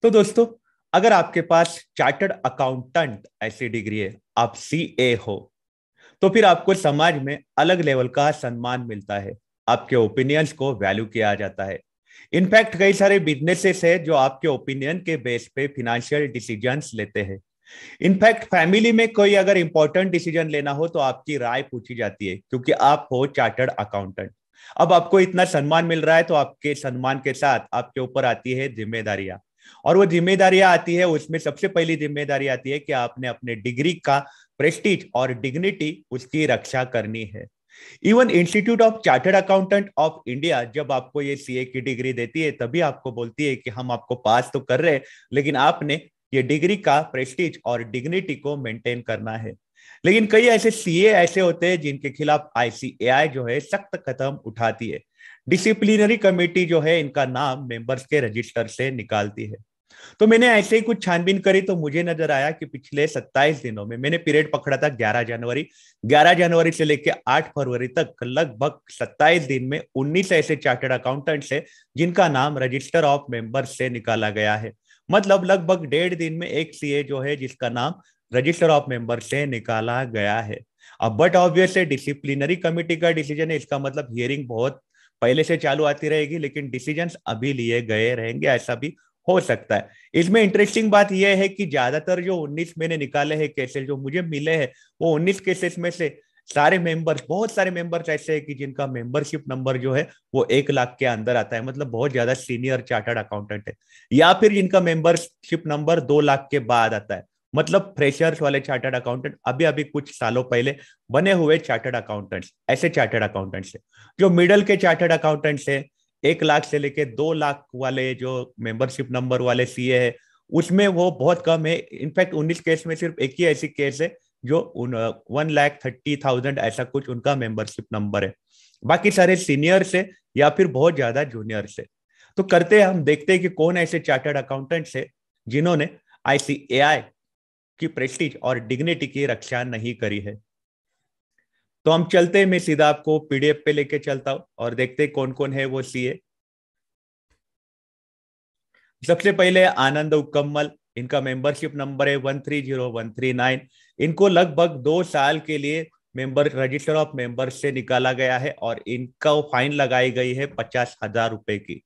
तो दोस्तों, अगर आपके पास चार्टर्ड अकाउंटेंट ऐसी डिग्री है, आप सीए हो, तो फिर आपको समाज में अलग लेवल का सम्मान मिलता है। आपके ओपिनियंस को वैल्यू किया जाता है। इनफैक्ट कई सारे बिजनेसेस है जो आपके ओपिनियन के बेस पे फिनेंशियल डिसीजंस लेते हैं। इनफैक्ट फैमिली में कोई अगर इंपॉर्टेंट डिसीजन लेना हो तो आपकी राय पूछी जाती है, क्योंकि आप हो चार्टर्ड अकाउंटेंट। अब आपको इतना सम्मान मिल रहा है तो आपके सम्मान के साथ आपके ऊपर आती है जिम्मेदारियां। और वो जिम्मेदारियां आती है, उसमें सबसे पहली जिम्मेदारी आती है कि आपने अपने डिग्री का प्रेस्टीज और डिग्निटी उसकी रक्षा करनी है। Even institute of chartered accountant of India जब आपको ये सीए की डिग्री देती है, तभी आपको बोलती है कि हम आपको पास तो कर रहे हैं, लेकिन आपने ये डिग्री का प्रेस्टीज और डिग्निटी को मेंटेन करना है। लेकिन कई ऐसे सीए ऐसे होते हैं जिनके खिलाफ आईसीएआई जो है सख्त कदम उठाती है। डिसिप्लिनरी कमेटी जो है इनका नाम मेंबर्स के रजिस्टर से निकालती है। तो मैंने ऐसे ही कुछ छानबीन करी तो मुझे नजर आया कि पिछले 27 दिनों में मैंने पीरियड पकड़ा था 11 जनवरी से लेकर 8 फरवरी तक, लगभग 27 दिन में 19 ऐसे चार्टर्ड अकाउंटेंट्स है जिनका नाम रजिस्टर ऑफ मेंबर्स से निकाला गया है। मतलब लगभग 1.5 दिन में एक सीए जो है जिसका नाम रजिस्टर ऑफ मेंबर से निकाला गया है। अब बट ऑब्वियस है, डिसिप्लिनरी कमेटी का डिसीजन है, इसका मतलब हियरिंग बहुत पहले से चालू आती रहेगी, लेकिन डिसीजंस अभी लिए गए रहेंगे, ऐसा भी हो सकता है। इसमें इंटरेस्टिंग बात यह है कि ज्यादातर जो 19 मैंने निकाले हैं केसेस जो मुझे मिले हैं, वो 19 केसेस में से सारे मेंबर्स, बहुत सारे मेंबर्स ऐसे हैं कि जिनका मेंबरशिप नंबर जो है वो 1 लाख के अंदर आता है, मतलब बहुत ज्यादा सीनियर चार्टर्ड अकाउंटेंट है। या फिर जिनका मेंबरशिप नंबर 2 लाख के बाद आता है, मतलब फ्रेशर्स वाले चार्टर्ड अकाउंटेंट, अभी अभी कुछ सालों पहले बने हुए चार्टर्ड अकाउंटेंट्स, ऐसे चार्टर्ड अकाउंटेंट्स है। जो मिडल के चार्टर्ड अकाउंटेंट्स है, 1 लाख से लेके 2 लाख वाले जो मेंबरशिप नंबर वाले सीए है, उसमें वो बहुत कम है। इनफैक्ट 19 केस में सिर्फ एक ही ऐसी केस है जो 1,30,000 ऐसा कुछ उनका मेंबरशिप नंबर है। बाकी सारे सीनियर से या फिर बहुत ज्यादा जूनियर से। तो करते हैं, हम देखते हैं कि कौन ऐसे चार्टर्ड अकाउंटेंट्स है जिन्होंने आईसीएआई की प्रेस्टीज और डिग्निटी की रक्षा नहीं करी है। तो हम चलते हैं, मैं सीधा आपको पीडीएफ पे लेके चलता हूं और देखते हैं कौन कौन है वो सीए। सबसे पहले आनंद उकम्मल, इनका मेंबरशिप नंबर है 130139। इनको लगभग 2 साल के लिए मेंबर रजिस्टर ऑफ मेंबर से निकाला गया है और इनका फाइन लगाई गई है 50,000 रुपए की।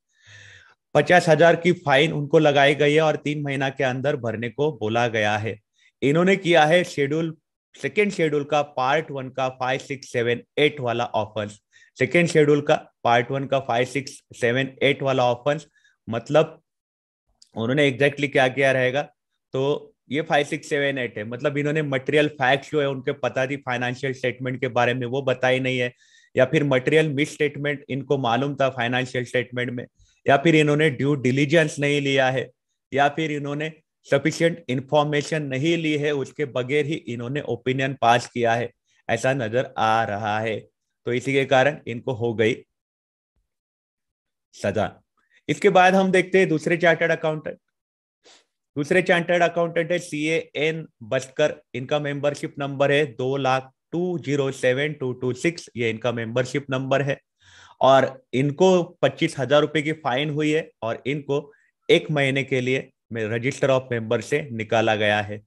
50,000 की फाइन उनको लगाई गई है और 3 महीना के अंदर भरने को बोला गया है। इन्होंने किया है सेकेंड शेड्यूल का पार्ट 1 का 5, 6, 7, 8 वाला ऑफेंस। सेकेंड शेड्यूल का पार्ट 1 का 5, 6, 7, 8 वाला ऑफेंस, मतलब उन्होंने एग्जैक्टली क्या किया रहेगा। तो ये 5, 6, 7, 8 है, मतलब इन्होंने मटेरियल फैक्ट्स जो है उनके पता थी फाइनेंशियल स्टेटमेंट के बारे में, वो बताई नहीं है। या फिर मटेरियल मिस स्टेटमेंट इनको मालूम था फाइनेंशियल स्टेटमेंट में, या फिर इन्होंने ड्यू डिलीजेंस नहीं लिया है, या फिर इन्होंने सफिशिएंट इंफॉर्मेशन नहीं ली है, उसके बगैर ही इन्होंने ओपिनियन पास किया है, ऐसा नजर आ रहा है। तो इसी के कारण इनको हो गई सजा। इसके बाद हम देखते हैं दूसरे चार्टर्ड अकाउंटेंट है सीए एन बस्कर। इनका मेंबरशिप नंबर है 2,02,07,226, ये इनका मेंबरशिप नंबर है। और इनको 25,000 रुपए की फाइन हुई है और इनको 1 महीने के लिए रजिस्टर ऑफ मेंबर से निकाला गया है।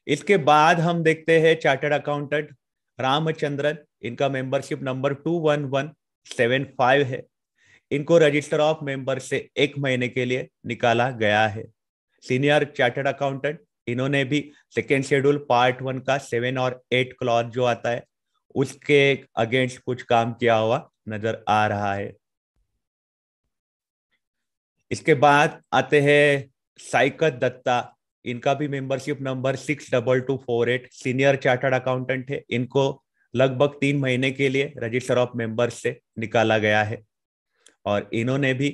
इसके बाद हम देखते हैं चार्टर्ड अकाउंटेंट रामचंद्रन। इनका मेंबरशिप नंबर 21175 है। इनको रजिस्टर ऑफ मेंबर से 1 महीने के लिए निकाला गया है। सीनियर चार्टर्ड अकाउंटेंट, इन्होंने भी सेकेंड शेड्यूल पार्ट 1 का 7 और 8 क्लॉज जो आता है उसके अगेंस्ट कुछ काम किया हुआ नजर आ रहा है। इसके बाद आते हैं साइकत दत्ता। इनका भी membership number 62248, senior chartered accountant है। इनको लगभग 3 महीने के लिए रजिस्टर ऑफ मेंबर्स से निकाला गया है और इन्होंने भी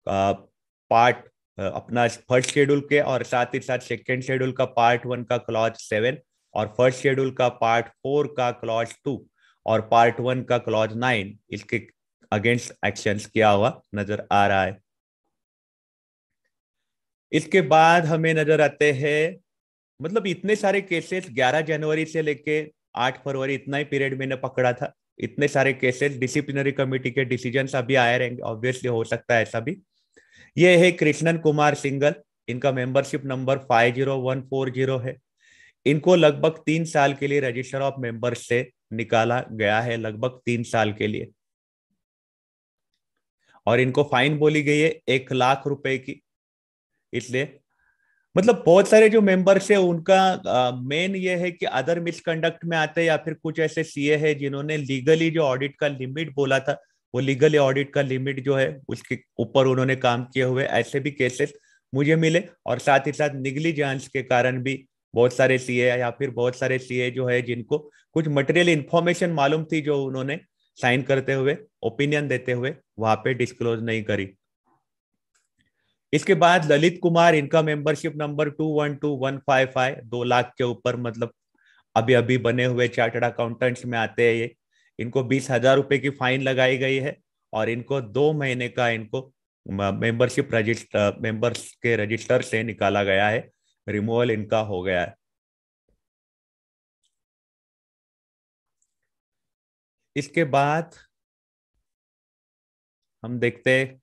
पार्ट अपना फर्स्ट शेड्यूल के और साथ ही साथ सेकेंड शेड्यूल का पार्ट 1 का क्लॉज 7 और फर्स्ट शेड्यूल का पार्ट 4 का क्लॉज 2 और पार्ट 1 का क्लॉज 9 इसके अगेंस्ट एक्शंस किया हुआ नजर आ रहा है। इसके बाद हमें नजर आते हैं, मतलब इतने सारे केसेस 11 जनवरी से लेके 8 फरवरी, इतना ही पीरियड मैंने पकड़ा था। इतने सारे केसेस डिसिप्लिनरी कमेटी के डिसीजन अभी आए रहेंगे, ऑब्वियसली हो सकता है ऐसा भी। ये है कृष्णन कुमार सिंगल, इनका मेंबरशिप नंबर 50140 है। इनको लगभग 3 साल के लिए रजिस्टर ऑफ मेंबर्स से निकाला गया है, लगभग 3 साल के लिए। और इनको फाइन बोली गई है 1 लाख रुपए की। इसलिए मतलब बहुत सारे जो मेंबर्स है उनका मेन ये है कि अदर मिसकंडक्ट में आते हैं, या फिर कुछ ऐसे सीए है जिन्होंने लीगली जो ऑडिट का लिमिट बोला था, वो लीगली ऑडिट का लिमिट जो है उसके ऊपर उन्होंने काम किए हुए, ऐसे भी केसेस मुझे मिले। और साथ ही साथ निगलिजेंस के कारण भी बहुत सारे सीए या फिर बहुत सारे सीए जो है जिनको कुछ मटेरियल इंफॉर्मेशन मालूम थी, जो उन्होंने साइन करते हुए, ओपिनियन देते हुए वहां पे डिस्क्लोज नहीं करी। इसके बाद ललित कुमार, इनका मेंबरशिप नंबर 212155, 2 लाख के ऊपर, मतलब अभी अभी बने हुए चार्टर्ड अकाउंटेंट्स में आते हैं ये। इनको 20,000 रुपए की फाइन लगाई गई है, और इनको 2 महीने का इनको मेंबरशिप रजिस्टर, मेंबर्स के रजिस्टर से निकाला गया है, रिमूवल इनका हो गया है। इसके बाद हम देखते हैं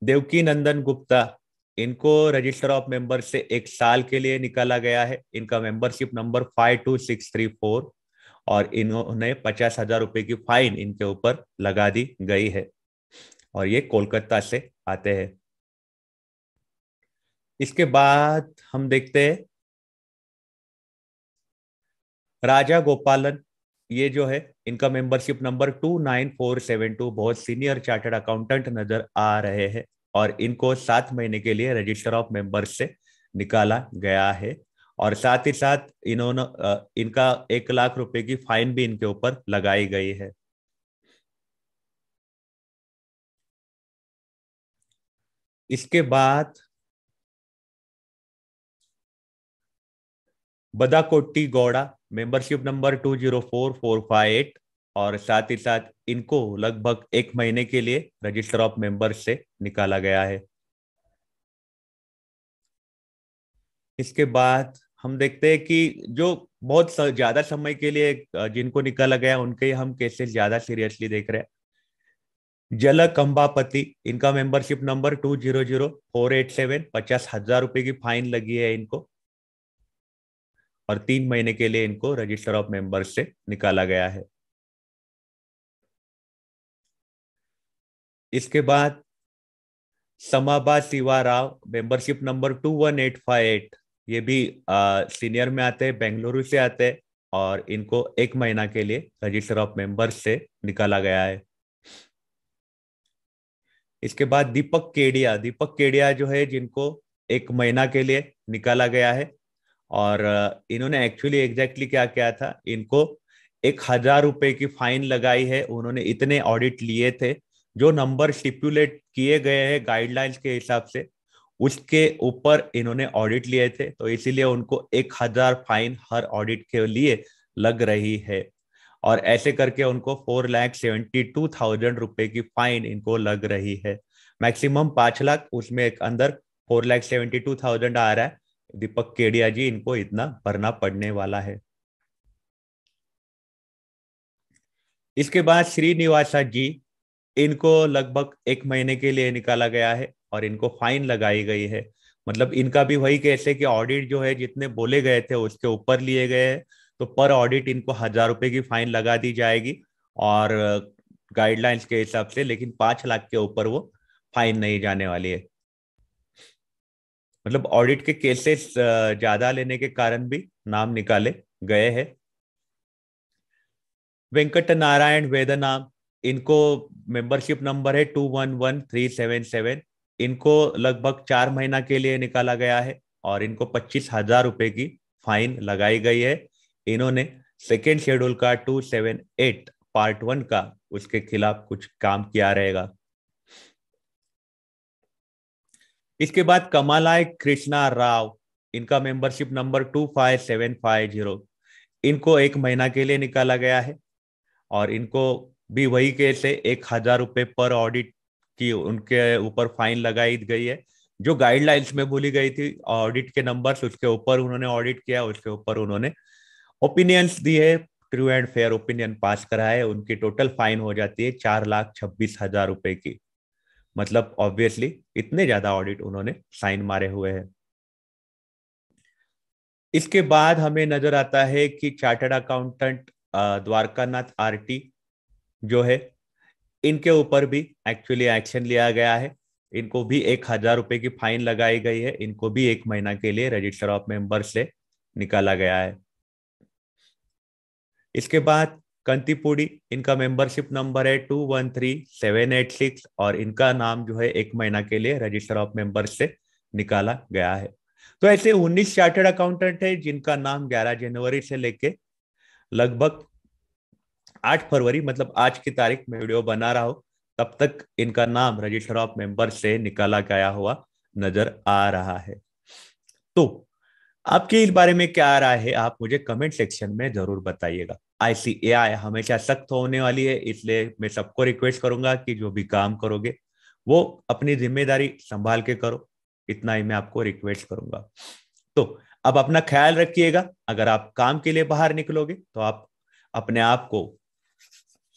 देवकी नंदन गुप्ता, इनको रजिस्टर ऑफ मेंबर से 1 साल के लिए निकाला गया है। इनका मेंबरशिप नंबर 52634, और इन्होंने 50,000 रुपए की फाइन इनके ऊपर लगा दी गई है, और ये कोलकाता से आते हैं। इसके बाद हम देखते हैं राजा गोपालन, ये जो है इनका मेंबरशिप नंबर 29472, बहुत सीनियर चार्टर्ड अकाउंटेंट नजर आ रहे हैं, और इनको 7 महीने के लिए रजिस्टर ऑफ मेंबर्स से निकाला गया है। और साथ ही साथ इनका 1 लाख रुपए की फाइन भी इनके ऊपर लगाई गई है। इसके बाद बदाकोट्टी गौड़ा, मेंबरशिप नंबर 204458, और साथ ही साथ इनको लगभग 1 महीने के लिए रजिस्टर ऑफ मेंबर्स से निकाला गया है। इसके बाद हम देखते हैं कि जो बहुत ज्यादा समय के लिए जिनको निकाला गया उनके हम केसेस ज्यादा सीरियसली देख रहे हैं। जल कंबापति, इनका मेंबरशिप नंबर 200487, 50,000 रुपए की फाइन लगी है इनको, और 3 महीने के लिए इनको रजिस्टर ऑफ मेंबर्स से निकाला गया है। इसके बाद समाबा शिवा राव, मेंबरशिप नंबर 21858, ये भी सीनियर में आते हैं, बेंगलुरु से आते हैं, और इनको 1 महीना के लिए रजिस्टर ऑफ मेंबर्स से निकाला गया है। इसके बाद दीपक केडिया, दीपक केडिया जो है जिनको 1 महीना के लिए निकाला गया है, और इन्होंने एक्चुअली एग्जैक्टली क्या किया था, इनको 1,000 रुपए की फाइन लगाई है। उन्होंने इतने ऑडिट लिए थे, जो नंबर स्टिपुलेट किए गए हैं गाइडलाइंस के हिसाब से, उसके ऊपर इन्होंने ऑडिट लिए थे, तो इसीलिए उनको 1,000 फाइन हर ऑडिट के लिए लग रही है। और ऐसे करके उनको 4,72,000 रुपए की फाइन इनको लग रही है। मैक्सिमम 5 लाख, उसमें एक अंदर 4,72,000 आ रहा है। दीपक केडिया जी, इनको इतना भरना पड़ने वाला है। इसके बाद श्रीनिवासा जी, इनको लगभग 1 महीने के लिए निकाला गया है, और इनको फाइन लगाई गई है। मतलब इनका भी वही केस है कि ऑडिट जो है जितने बोले गए थे उसके ऊपर लिए गए हैं, तो पर ऑडिट इनको 1,000 रुपए की फाइन लगा दी जाएगी, और गाइडलाइंस के हिसाब से, लेकिन 5 लाख के ऊपर वो फाइन नहीं जाने वाली है। मतलब ऑडिट के केसेस ज्यादा लेने के कारण भी नाम निकाले गए हैं। वेंकट नारायण वेदनाम, इनको मेंबरशिप नंबर है 211377, इनको लगभग 4 महीना के लिए निकाला गया है, और इनको 25,000 रुपए की फाइन लगाई गई है। इन्होंने सेकेंड शेड्यूल का 278 पार्ट 1 का उसके खिलाफ कुछ काम किया रहेगा। इसके बाद कमालाय कृष्णा राव, इनका मेंबरशिप नंबर 25750, इनको 1 महीना के लिए निकाला गया है, और इनको भी वही केस है, 1,000 रुपए पर ऑडिट की उनके ऊपर फाइन लगाई गई है, जो गाइडलाइंस में बोली गई थी ऑडिट के नंबर्स, उसके ऊपर उन्होंने ऑडिट किया, उसके ऊपर उन्होंने ओपिनियंस दिए, ट्रू एंड फेयर ओपिनियन पास करा है। उनकी टोटल फाइन हो जाती है 4,26,000 रुपए की। मतलब ऑब्वियसली इतने ज्यादा ऑडिट उन्होंने साइन मारे हुए हैं। इसके बाद हमें नजर आता है कि चार्टर्ड अकाउंटेंट द्वारकानाथ आरटी जो है, इनके ऊपर भी एक्चुअली एक्शन लिया गया है। इनको भी 1,000 रुपए की फाइन लगाई गई है। इनको भी 1 महीना के लिए रजिस्टर ऑफ मेंबर से निकाला गया है। इसके बाद कंतिपुड़ी, इनका मेंबरशिप नंबर है 213786 और इनका नाम जो है 1 महीना के लिए रजिस्टर ऑफ मेंबर से निकाला गया है। तो ऐसे 19 चार्टर्ड अकाउंटेंट है जिनका नाम 11 जनवरी से लेके लगभग 8 फरवरी, मतलब आज की तारीख में वीडियो बना रहा हूं, तब तक इनका नाम रजिस्टर ऑफ मेंबर से निकाला गया हुआ नजर आ रहा है। तो आपके इस बारे में क्या राय है, आप मुझे कमेंट सेक्शन में जरूर बताइएगा। आईसीएआई हमेशा सख्त होने वाली है, इसलिए मैं सबको रिक्वेस्ट करूंगा कि जो भी काम करोगे वो अपनी जिम्मेदारी संभाल के करो। इतना ही मैं आपको रिक्वेस्ट करूंगा। तो अब अपना ख्याल रखिएगा। अगर आप काम के लिए बाहर निकलोगे तो आप अपने आप को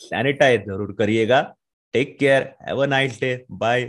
सैनिटाइज जरूर करिएगा। Take care, have a nice day, bye.